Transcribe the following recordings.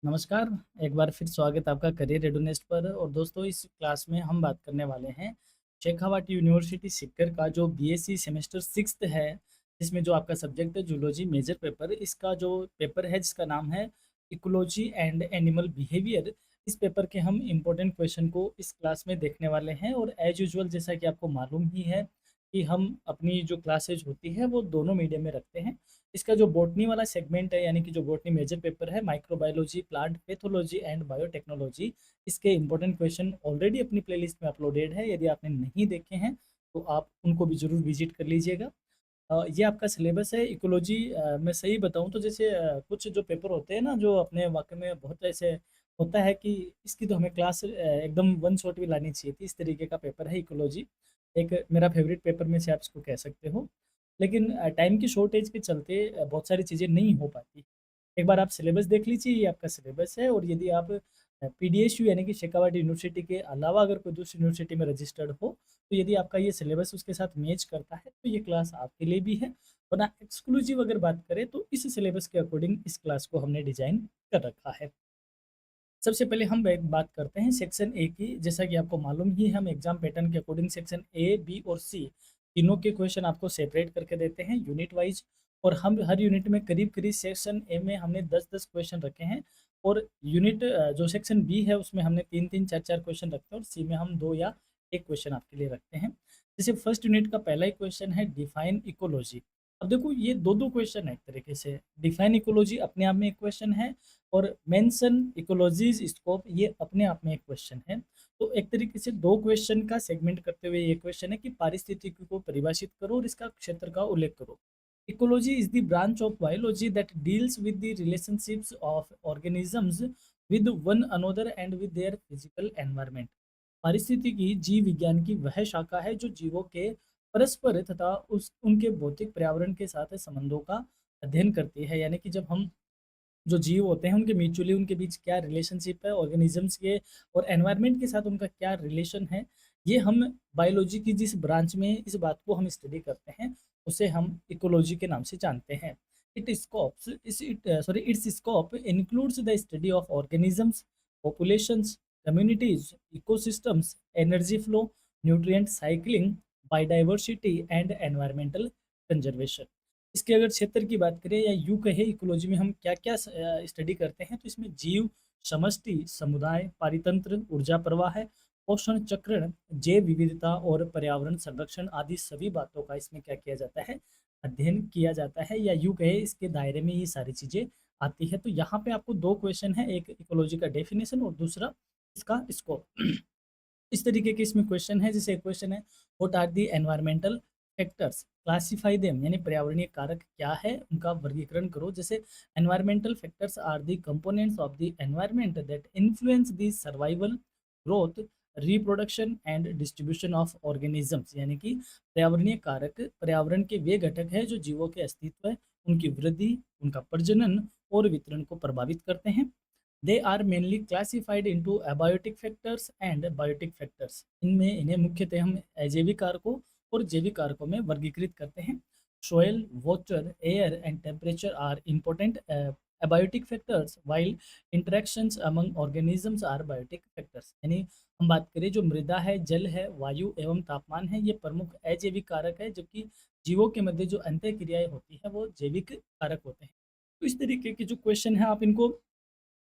नमस्कार, एक बार फिर स्वागत है आपका करियर रेडोनेस्ट पर। और दोस्तों, इस क्लास में हम बात करने वाले हैं शेखावाटी यूनिवर्सिटी सीकर का जो बीएससी सेमेस्टर 6th है, जिसमें जो आपका सब्जेक्ट है जूलॉजी मेजर पेपर। इसका जो पेपर है जिसका नाम है इकोलॉजी एंड एनिमल बिहेवियर। इस पेपर के हम इम्पोर्टेंट क्वेश्चन को इस क्लास में देखने वाले हैं। और एज यूजुअल, जैसा कि आपको मालूम ही है कि हम अपनी जो क्लासेज होती है वो दोनों मीडियम में रखते हैं। इसका जो बॉटनी वाला सेगमेंट है, यानी कि जो बॉटनी मेजर पेपर है, microbiology, plant pathology and biotechnology, इसके इंपॉर्टेंट क्वेश्चन ऑलरेडी अपनी प्लेलिस्ट में अपलोडेड है। यदि आपने नहीं देखे हैं तो आप उनको भी जरूर विजिट कर लीजिएगा। ये आपका सिलेबस है इकोलॉजी। मैं सही बताऊं तो जैसे कुछ जो पेपर होते हैं ना, जो अपने वाकई में बहुत ऐसे होता है कि इसकी तो हमें क्लास एकदम वन शॉट भी लानी चाहिए थी। इस तरीके का पेपर है इकोलॉजी। एक मेरा फेवरेट पेपर में से आप इसको कह सकते हो। लेकिन टाइम की शॉर्टेज के चलते बहुत सारी चीज़ें नहीं हो पाती। एक बार आप सिलेबस देख लीजिए, ये आपका सिलेबस है। और यदि आप पीडीएसयू यानी कि शेखावाटी यूनिवर्सिटी के अलावा अगर कोई दूसरी यूनिवर्सिटी में रजिस्टर्ड हो, तो यदि आपका ये सिलेबस उसके साथ मैच करता है तो ये क्लास आपके लिए भी है। वरना एक्सक्लूसिव अगर बात करें तो इस सिलेबस के अकॉर्डिंग इस क्लास को हमने डिजाइन कर रखा है। सबसे पहले हम बात करते हैं सेक्शन ए की। जैसा कि आपको मालूम ही है, हम एग्जाम पैटर्न के अकॉर्डिंग सेक्शन ए, बी और सी तीनों के क्वेश्चन आपको सेपरेट करके देते हैं यूनिट वाइज। और हम हर यूनिट में करीब करीब सेक्शन ए में हमने 10-10 क्वेश्चन रखे हैं। और यूनिट जो सेक्शन बी है उसमें हमने 3-3, 4-4 क्वेश्चन रखते हैं। और सी में हम 2 या 1 क्वेश्चन आपके लिए रखते हैं। जैसे फर्स्ट यूनिट का पहला ही क्वेश्चन है डिफाइन इकोलॉजी। अब देखो, ये दो दो क्वेश्चन है एक तरीके से। डिफाइन इकोलॉजी अपने आप में एक क्वेश्चन है, और मेंशन इकोलॉजीज स्कोप ये अपने आप में एक क्वेश्चन है। तो एक तरीके से दो क्वेश्चन का सेगमेंट करते हुए ये क्वेश्चन है कि पारिस्थितिकी को परिभाषित करो और इसका क्षेत्र का उल्लेख करो। Ecology is the branch of biology that deals with the relationships of organisms with one another and with their physical environment. पारिस्थितिकी जीव विज्ञान की वह शाखा है जो जीवों के परस्पर तथा उस उनके भौतिक पर्यावरण के साथ संबंधों का अध्ययन करती है। यानी कि जब हम जो जीव होते हैं उनके म्यूचुअली उनके बीच क्या रिलेशनशिप है, ऑर्गेनिजम्स के और एनवायरनमेंट के साथ उनका क्या रिलेशन है, ये हम बायोलॉजी की जिस ब्रांच में इस बात को हम स्टडी करते हैं उसे हम इकोलॉजी के नाम से जानते हैं। It's scope includes the study of organisms, populations, communities, ecosystems, energy flow, nutrient cycling, biodiversity and environmental conservation. इसके अगर क्षेत्र की बात करें या यूँ कहे इकोलॉजी में हम क्या-क्या स्टडी करते हैं, तो इसमें जीव, समष्टि, समुदाय, पारितंत्र, ऊर्जा प्रवाह है, पोषण चक्रण, जैव विविधता और पर्यावरण संरक्षण आदि सभी बातों का इसमें क्या किया जाता है, अध्ययन किया जाता है। या यूँ कहे इसके दायरे में ये सारी चीज़ें आती है। तो यहाँ पे आपको 2 क्वेश्चन है, एक इकोलॉजी का डेफिनिशन और दूसरा इसका स्कोप। इस तरीके के इसमें क्वेश्चन है। जैसे एक क्वेश्चन है, what are the environmental factors, classify them, यानी पर्यावरणीय कारक क्या है उनका वर्गीकरण करो। जैसे environmental factors are the components of the environment that influence the survival, growth, reproduction and distribution of organisms. यानी कि पर्यावरणीय कारक पर्यावरण के वे घटक है जो जीवों के अस्तित्व है, उनकी वृद्धि, उनका प्रजनन और वितरण को प्रभावित करते हैं। They are mainly classified into abiotic factors and biotic factors. इनमें इन्हें मुख्यतः हम अजैविक कारकों और जैविक कारकों में वर्गीकृत करते हैं। Soil, water, air and temperature are important abiotic factors while interactions among organisms are biotic factors. यानी हम बात करें, जो मृदा है, जल है, वायु एवं तापमान है, ये प्रमुख अजैविक कारक है, जबकि जीवों के मध्य जो अंतः क्रियाएं होती है वो जैविक कारक होते हैं। तो इस तरीके के जो क्वेश्चन है, आप इनको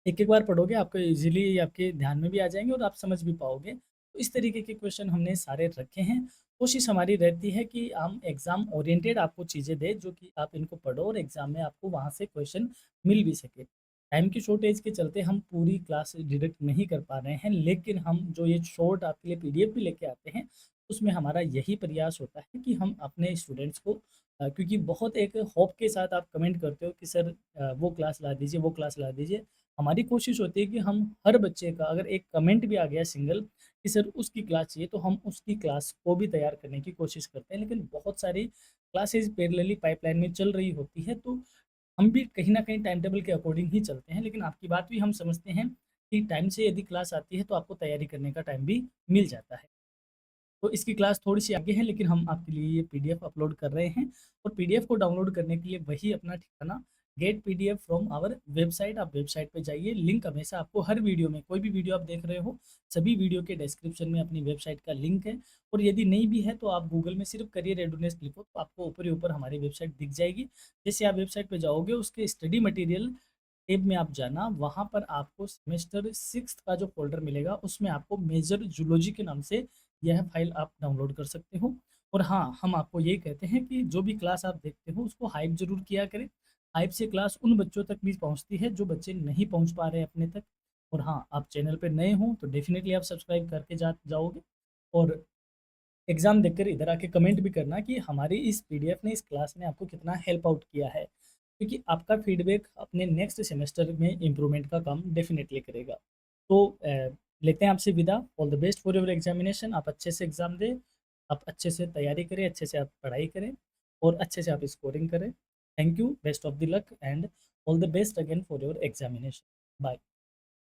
एक-एक बार पढ़ोगे आपको ईज़िली आपके ध्यान में भी आ जाएँगे और आप समझ भी पाओगे। तो इस तरीके के क्वेश्चन हमने सारे रखे हैं। कोशिश हमारी रहती है कि हम एग्ज़ाम ओरिएंटेड आपको चीज़ें दें, जो कि आप इनको पढ़ो और एग्ज़ाम में आपको वहाँ से क्वेश्चन मिल भी सके। टाइम की शॉर्टेज के चलते हम पूरी क्लास डिडक्ट नहीं कर पा रहे हैं, लेकिन हम जो ये शॉर्ट आपके लिए पीडीएफ भी लेके आते हैं, उसमें हमारा यही प्रयास होता है कि हम अपने स्टूडेंट्स को क्योंकि बहुत एक होप के साथ आप कमेंट करते हो कि सर वो क्लास ला दीजिए, वो क्लास ला दीजिए। हमारी कोशिश होती है कि हम हर बच्चे का अगर एक कमेंट भी आ गया सिंगल कि सर उसकी क्लास चाहिए, तो हम उसकी क्लास को भी तैयार करने की कोशिश करते हैं। लेकिन बहुत सारी क्लासेस पैरेलली पाइपलाइन में चल रही होती है, तो हम भी कहीं न कहीं टाइम टेबल के अकॉर्डिंग ही चलते हैं। लेकिन आपकी बात भी हम समझते हैं कि टाइम से यदि क्लास आती है तो आपको तैयारी करने का टाइम भी मिल जाता है। तो इसकी क्लास थोड़ी-सी आगे है, लेकिन हम आपके लिए ये पीडीएफ अपलोड कर रहे हैं। और पीडीएफ को डाउनलोड करने के लिए वही अपना ठिकाना get PDF from our website. आप वेबसाइट पे जाइए, लिंक हमेशा आपको हर वीडियो में, कोई भी वीडियो आप देख रहे हो सभी वीडियो के डिस्क्रिप्शन में अपनी वेबसाइट का लिंक है। और यदि नहीं भी है तो आप गूगल में सिर्फ करियर रेडीनेस लिखो तो आपको ऊपर ही ऊपर हमारी वेबसाइट दिख जाएगी। जैसे आप वेबसाइट पे जाओगे उसके स्टडी मटेरियल टैब में आप जाना, वहाँ पर आपको सेमेस्टर 6 का जो फ़ोल्डर मिलेगा उसमें आपको मेजर जूलॉजी के नाम से यह फ़ाइल आप डाउनलोड कर सकते हो। और हाँ, हम आपको यही कहते हैं कि जो भी क्लास आप देखते हो उसको हाइप ज़रूर किया करें। हाइप से क्लास उन बच्चों तक भी पहुँचती है जो बच्चे नहीं पहुँच पा रहे हैं अपने तक। और हाँ, आप चैनल पे नए हो तो डेफ़िनेटली आप सब्सक्राइब करके जाओगे। और एग्ज़ाम देखकर इधर आके कमेंट भी करना कि हमारी इस पीडीएफ ने, इस क्लास ने आपको कितना हेल्प आउट किया है, क्योंकि आपका फीडबैक अपने नेक्स्ट सेमेस्टर में इम्प्रूवमेंट का काम डेफिनेटली करेगा। तो लेते हैं आपसे विदा। All the best for your examination. आप अच्छे से एग्ज़ाम दें, आप अच्छे से तैयारी करें, अच्छे से आप पढ़ाई करें और अच्छे से आप स्कोरिंग करें। Thank you, best of the luck and all the best again for your examination. Bye.